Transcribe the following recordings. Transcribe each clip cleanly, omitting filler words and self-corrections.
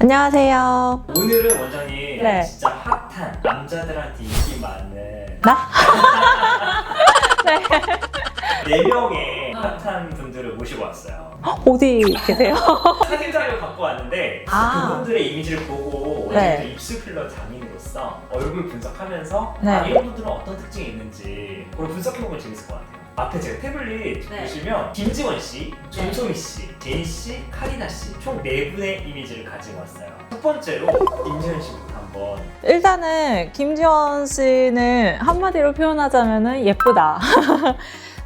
안녕하세요. 오늘은 원장님 네. 진짜 핫한 남자들한테 인기 많은 나? 네. 4명의 핫한 분들을 모시고 왔어요. 어디 계세요? 사진 자료 갖고 왔는데 그분들의 이미지를 보고 네. 원장님 입술 필러 장인으로서 얼굴 분석하면서 네. 이런 분들은 어떤 특징이 있는지 그걸 분석해보면 재밌을 것 같아요. 앞에 제가 태블릿 보시면 김지원 씨, 전소미 씨, 제인 씨, 카리나 씨 총 4분의 이미지를 가지고 왔어요. 첫 번째로 김지원 씨부터 한번. 일단은 김지원 씨는 한마디로 표현하자면 예쁘다.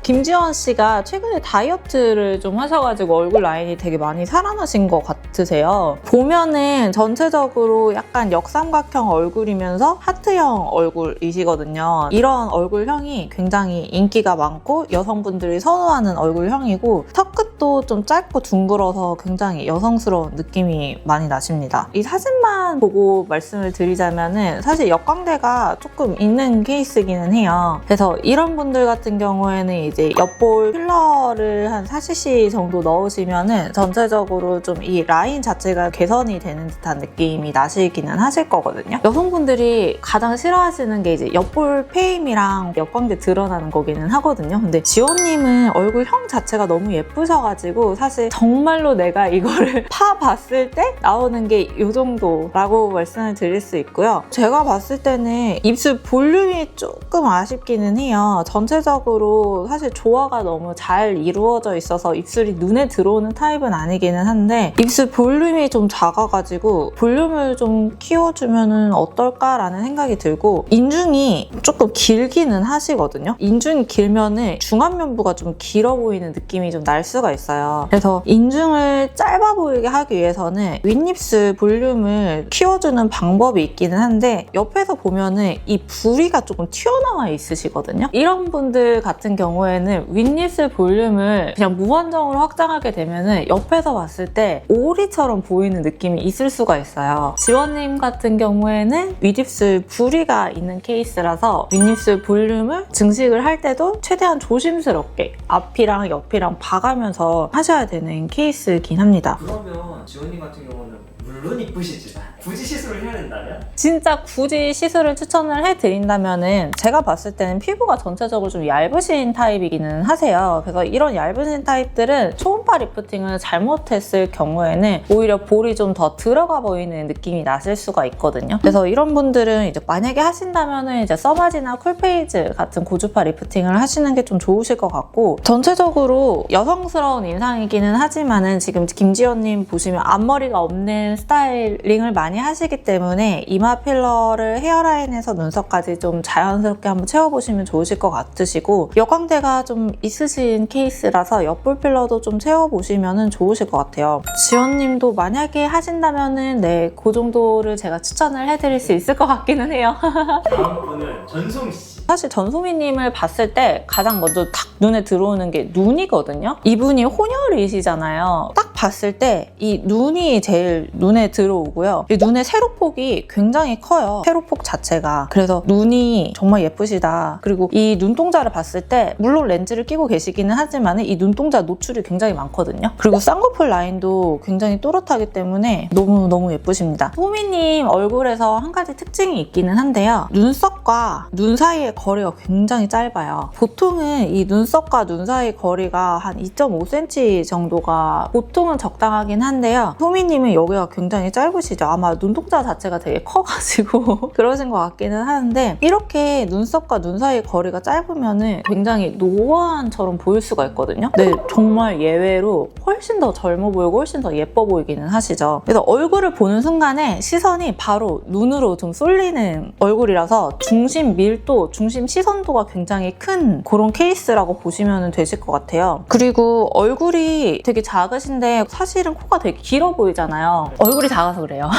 김지원 씨가 최근에 다이어트를 좀 하셔가지고 얼굴 라인이 되게 많이 살아나신 것 같으세요. 보면은 전체적으로 약간 역삼각형 얼굴이면서 하트형 얼굴이시거든요. 이런 얼굴형이 굉장히 인기가 많고 여성분들이 선호하는 얼굴형이고 턱끝도 좀 짧고 둥글어서 굉장히 여성스러운 느낌이 많이 나십니다. 이 사진만 보고 말씀을 드리자면은 사실 역광대가 조금 있는 케이스이기는 해요. 그래서 이런 분들 같은 경우에는 이제 옆볼 필러를 한 4cc 정도 넣으시면은 전체적으로 좀 이 라인 자체가 개선이 되는 듯한 느낌이 나시기는 하실 거거든요. 여성분들이 가장 싫어하시는 게 이제 옆볼 페임이랑 역광대 드러나는 거기는 하거든요. 근데 지원님은 얼굴형 자체가 너무 예쁘셔가지고 사실 정말로 내가 이거를 파봤을 때 나오는 게 이 정도라고 말씀을 드릴 수 있고요. 제가 봤을 때는 입술 볼륨이 조금 아쉽기는 해요. 전체적으로 사실 조화가 너무 잘 이루어져 있어서 입술이 눈에 들어오는 타입은 아니기는 한데 입술 볼륨이 좀 작아가지고 볼륨을 좀 키워주면 어떨까라는 생각이 들고 인중이 조금 길기는 하시거든요. 인중이 길면은 중안면부가 좀 길어 보이는 느낌이 좀 날 수가 있어요. 그래서 인중을 짧아 보이게 하기 위해서는 윗입술 볼륨을 키워주는 방법이 있기는 한데 옆에서 보면은 이 부리가 조금 튀어나와 있으시거든요. 이런 분들 같은 경우에는 윗입술 볼륨을 그냥 무한정으로 확장하게 되면은 옆에서 봤을 때 오리처럼 보이는 느낌이 있을 수가 있어요. 지원님 같은 경우에는 윗입술 부리가 있는 케이스라서 윗입술 볼륨을 증식을 할 때도 최대한 조심스럽게 앞이랑 옆이랑 봐가면서 하셔야 되는 케이스이긴 합니다. 그러면 지원님 같은 경우는 물론 이쁘시지만 굳이 시술을 해야 된다면? 진짜 굳이 시술을 추천을 해드린다면은 제가 봤을 때는 피부가 전체적으로 좀 얇으신 타입이기는 하세요. 그래서 이런 얇으신 타입들은 초음파 리프팅을 잘못했을 경우에는 오히려 볼이 좀 더 들어가 보이는 느낌이 나실 수가 있거든요. 그래서 이런 분들은 이제 만약에 하신다면은 이제 써바지나 쿨페이즈 같은 고주파 리프팅을 하시는 게 좀 좋으실 것 같고 전체적으로 여성스러운 인상이기는 하지만은 지금 김지연님 보시면 앞머리가 없는 스타일링을 많이 하시기 때문에 이마 필러를 헤어라인에서 눈썹까지 좀 자연스럽게 한번 채워보시면 좋으실 것 같으시고 역광대가 좀 있으신 케이스라서 옆볼 필러도 좀 채워보시면 좋으실 것 같아요. 지원님도 만약에 하신다면은 네, 그 정도를 제가 추천을 해드릴 수 있을 것 같기는 해요. 다음 분은 전소미 씨. 사실 전소미님을 봤을 때 가장 먼저 탁 눈에 들어오는 게 눈이거든요. 이분이 혼혈이시잖아요. 딱 봤을 때 이 눈이 제일 눈에 들어오고요. 이 눈의 세로폭이 굉장히 커요. 세로폭 자체가. 그래서 눈이 정말 예쁘시다. 그리고 이 눈동자를 봤을 때 물론 렌즈를 끼고 계시기는 하지만 이 눈동자 노출이 굉장히 많거든요. 그리고 쌍꺼풀 라인도 굉장히 또렷하기 때문에 너무너무 예쁘십니다. 소미님 얼굴에서 한 가지 특징이 있기는 한데요. 눈썹과 눈 사이의 거리가 굉장히 짧아요. 보통은 이 눈썹과 눈 사이 거리가 한 2.5cm 정도가 보통은 적당하긴 한데요. 소미님은 여기가 굉장히 짧으시죠. 아마 눈동자 자체가 되게 커가지고 그러신 것 같기는 하는데 이렇게 눈썹과 눈 사이 거리가 짧으면 굉장히 노안처럼 보일 수가 있거든요. 네, 정말 예외로 훨씬 더 젊어 보이고 훨씬 더 예뻐 보이기는 하시죠. 그래서 얼굴을 보는 순간에 시선이 바로 눈으로 좀 쏠리는 얼굴이라서 중심 밀도, 중심 시선도가 굉장히 큰 그런 케이스라고 보시면 되실 것 같아요. 그리고 얼굴이 되게 작으신데 사실은 코가 되게 길어 보이잖아요. 얼굴이 작아서 그래요.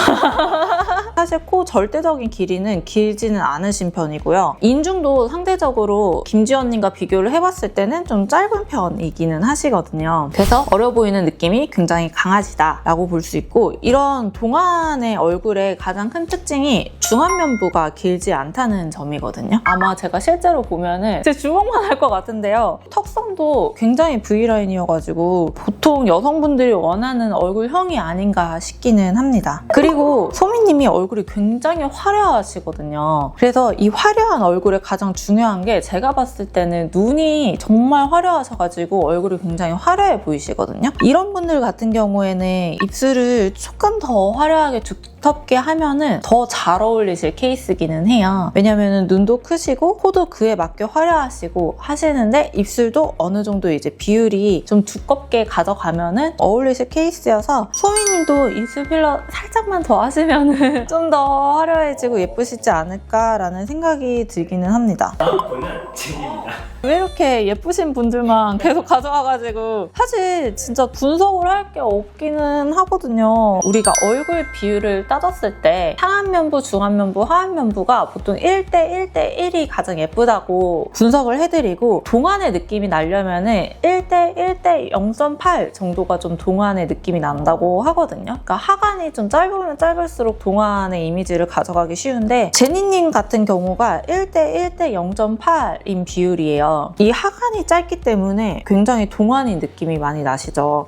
사실 코 절대적인 길이는 길지는 않으신 편이고요. 인중도 상대적으로 김지연님과 비교를 해봤을 때는 좀 짧은 편이기는 하시거든요. 그래서 어려 보이는 느낌이 굉장히 강하시다라고 볼 수 있고, 이런 동안의 얼굴의 가장 큰 특징이 중안면부가 길지 않다는 점이거든요. 아마 제가 실제로 보면은 제 주먹만 할 것 같은데요. 턱선도 굉장히 V라인이어가지고 보통 여성분들이 원하는 얼굴형이 아닌가 싶기는 합니다. 그리고 소미님이 얼굴이 굉장히 화려하시거든요. 그래서 이 화려한 얼굴에 가장 중요한 게 제가 봤을 때는 눈이 정말 화려하셔가지고 얼굴이 굉장히 화려해 보이시거든요. 이런 분들 같은 경우에는 입술을 조금 더 화려하게 두텁게 하면은 더 잘 어울리실 케이스기는 해요. 왜냐면은 눈도 크시고 코도 그에 맞게 화려하시고 하시는데 입술도 어느 정도 이제 비율이 좀 두껍게 가져가면은 어울리실 케이스여서 소미님도 입술 필러 살짝만 더 하시면은 좀 더 화려해지고 예쁘시지 않을까라는 생각이 들기는 합니다. 다음 분은 제니입니다. 왜 이렇게 예쁘신 분들만 계속 가져와가지고 사실 진짜 분석을 할 게 없기는 하거든요. 우리가 얼굴 비율을 따졌을 때 상안면부, 중안면부, 하안면부가 보통 1대1대1이 가장 예쁘다고 분석을 해드리고, 동안의 느낌이 나려면은 1대1대 0.8 정도가 좀 동안의 느낌이 난다고 하거든요. 그러니까 하관이 좀 짧으면 짧을수록 동안의 이미지를 가져가기 쉬운데, 제니님 같은 경우가 1대1대 0.8인 비율이에요. 이 하관이 짧기 때문에 굉장히 동안인 느낌이 많이 나시죠.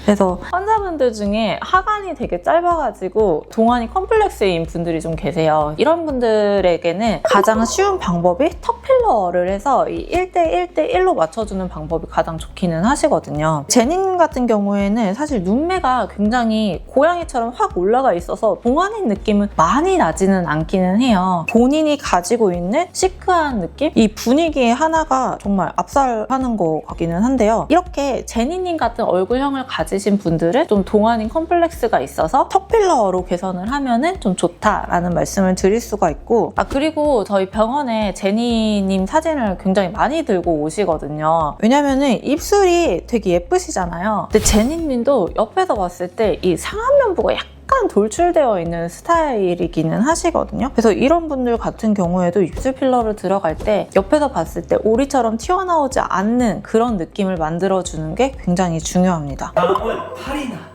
그래서 환자분들 중에 하관이 되게 짧아가지고 동안이 컴플렉스인 분들이 좀 계세요. 이런 분들에게는 가장 쉬운 방법이 턱 필러를 해서 이 1대1대1로 맞춰주는 방법이 가장 좋기는 하시거든요. 제니님 같은 경우에는 사실 눈매가 굉장히 고양이처럼 확 올라가 있어서 동안인 느낌은 많이 나지는 않기는 해요. 본인이 가지고 있는 시크한 느낌? 이 분위기의 하나가 정말 압살하는 것 같기는 한데요. 이렇게 제니님 같은 얼굴형을 가지신 분들은 좀 동안인 컴플렉스가 있어서 턱 필러로 개선을 하면은 좀 좋다라는 말씀을 드릴 수가 있고, 그리고 저희 병원에 제니님 사진을 굉장히 많이 들고 오시거든요. 왜냐면은 입술이 되게 예쁘시잖아요. 근데 제니님도 옆에서 봤을 때 이 상안면부가 약간 돌출되어 있는 스타일이기는 하시거든요. 그래서 이런 분들 같은 경우에도 입술 필러를 들어갈 때 옆에서 봤을 때 오리처럼 튀어나오지 않는 그런 느낌을 만들어주는 게 굉장히 중요합니다. 다음은 카리나.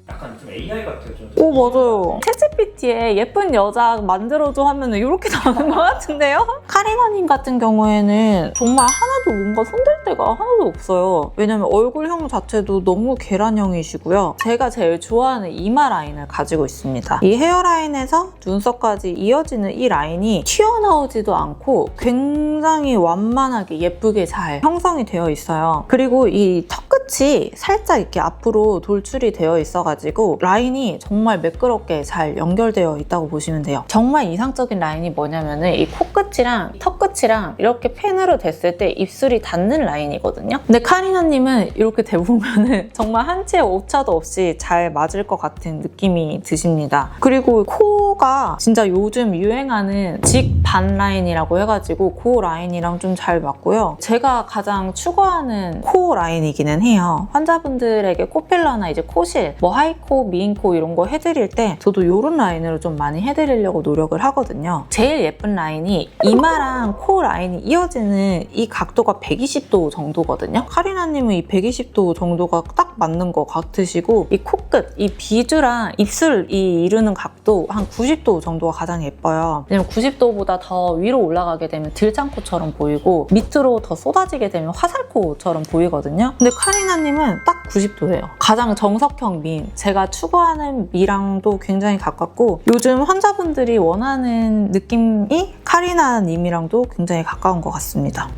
약간 좀 AI 같아요. 좀. 오, 맞아요. 챗GPT에 예쁜 여자 만들어줘 하면 이렇게 나오는 것 같은데요? 카리나님 같은 경우에는 정말 하나도 뭔가 손댈 데가 하나도 없어요. 왜냐면 얼굴형 자체도 너무 계란형이시고요. 제가 제일 좋아하는 이마 라인을 가지고 있습니다. 이 헤어라인에서 눈썹까지 이어지는 이 라인이 튀어나오지도 않고 굉장히 완만하게 예쁘게 잘 형성이 되어 있어요. 그리고 이 턱끝이 살짝 이렇게 앞으로 돌출이 되어 있어가지고 라인이 정말 매끄럽게 잘 연결되어 있다고 보시면 돼요. 정말 이상적인 라인이 뭐냐면은 이 코끝이랑 턱끝이랑 이렇게 펜으로 댔을 때 입술이 닿는 라인이거든요. 근데 카리나님은 이렇게 대보면은 정말 한 치의 오차도 없이 잘 맞을 것 같은 느낌이 드십니다. 그리고 코가 진짜 요즘 유행하는 직반 라인이라고 해가지고 그 라인이랑 좀 잘 맞고요. 제가 가장 추구하는 코 라인이기는 해요. 환자분들에게 코필러나 이제 코실, 뭐 하이코, 미인코 이런 거 해드릴 때 저도 이런 라인으로 좀 많이 해드리려고 노력을 하거든요. 제일 예쁜 라인이 이마랑 코 라인이 이어지는 이 각도가 120도 정도거든요. 카리나님은 이 120도 정도가 딱 맞는 것 같으시고, 이 코끝, 이 비주랑 입술이 이루는 각도 한 90도 정도가 가장 예뻐요. 왜냐면 90도보다 더 위로 올라가게 되면 들창코처럼 보이고 밑으로 더 쏟아지게 되면 화살코처럼 보이거든요. 근데 카리나님은 딱 90도예요. 가장 정석형 미, 제가 추구하는 미랑도 굉장히 가깝고 요즘 환자분들이 원하는 느낌이 카리나님이랑도 굉장히 가까운 것 같습니다.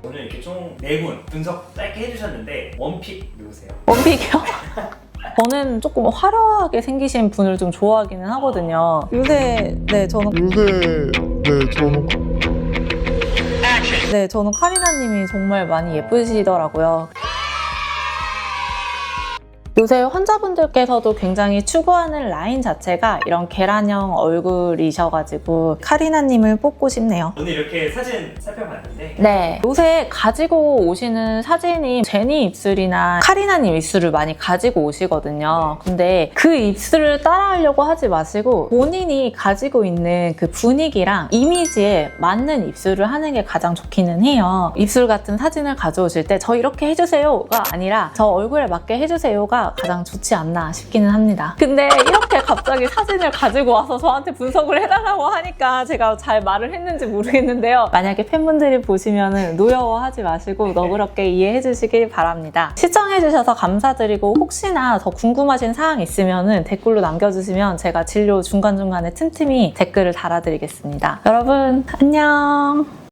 오늘 이렇게 총 4분 분석 짧게 해주셨는데 원픽 누구세요? 원픽이요? 저는 조금 화려하게 생기신 분을 좀 좋아하기는 하거든요. 요새 저는 카리나님이 정말 많이 예쁘시더라고요. 요새 환자분들께서도 굉장히 추구하는 라인 자체가 이런 계란형 얼굴이셔가지고 카리나님을 뽑고 싶네요. 오늘 이렇게 사진 살펴봤는데 네, 요새 가지고 오시는 사진이 제니 입술이나 카리나님 입술을 많이 가지고 오시거든요. 근데 그 입술을 따라하려고 하지 마시고 본인이 가지고 있는 그 분위기랑 이미지에 맞는 입술을 하는 게 가장 좋기는 해요. 입술 같은 사진을 가져오실 때 저 이렇게 해주세요가 아니라 저 얼굴에 맞게 해주세요가 가장 좋지 않나 싶기는 합니다. 근데 이렇게 갑자기 사진을 가지고 와서 저한테 분석을 해달라고 하니까 제가 잘 말을 했는지 모르겠는데요. 만약에 팬분들이 보시면 노여워하지 마시고 너그럽게 이해해 주시길 바랍니다. 시청해주셔서 감사드리고 혹시나 더 궁금하신 사항 있으면 댓글로 남겨주시면 제가 진료 중간중간에 틈틈이 댓글을 달아드리겠습니다. 여러분 안녕.